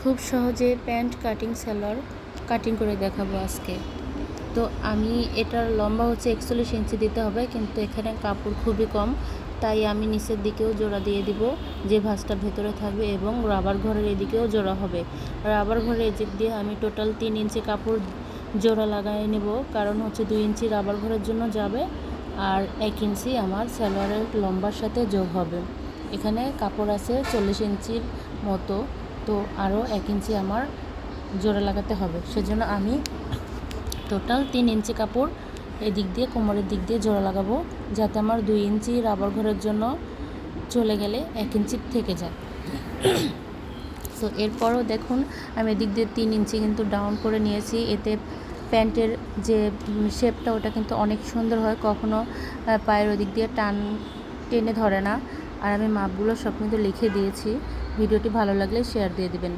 খুব সহজে pant cutting seller cutting করে দেখাবো আজকে। তো আমি এটার লম্বা হচ্ছে 41 ইঞ্চি দিতে হবে, কিন্তু এখানে কাপড় খুবই কম, তাই আমি নিচের দিকেও জোড়া দিয়ে দিব, যে ভাঁজটা ভেতরে থাকবে, এবং রাবার ঘরের এদিকেও জোড়া হবে। রাবার ঘরের এদিক দিয়ে আমি টোটাল 3 ইঞ্চি কাপড় জোড়া লাগাই নেব, কারণ হচ্ছে 2 ইঞ্চি রাবার ঘরের জন্য যাবে আর 1 ইঞ্চি আমার সালোয়ারের লম্বার সাথে যোগ হবে। এখানে কাপড় আছে 40 ইঞ্চির মতো, তো আরও 1 ইঞ্চি আমার জোড়া লাগাতে হবে। সেজন্য আমি টোটাল 3 ইঞ্চি কাপড় এদিক দিয়ে কোমরের দিক দিয়ে জোড়া লাগাবো, যাতে আমার 2 ইঞ্চি রাবার ঘরের জন্য চলে গেলে 1 ইঞ্চি থেকে যায়। তো এরপরও দেখুন আমি এদিক দিয়ে 3 ইঞ্চি কিন্তু ডাউন করে নিয়েছি। এতে প্যান্টের যে শেপটা ওটা কিন্তু অনেক সুন্দর হয়, কখনো পায়ের ওদিক দিয়ে টেনে ধরে না। আর আমি মাপগুলো সব কিন্তু লিখে দিয়েছি। ভিডিওটি ভালো লাগলে শেয়ার দিয়ে দিবেন।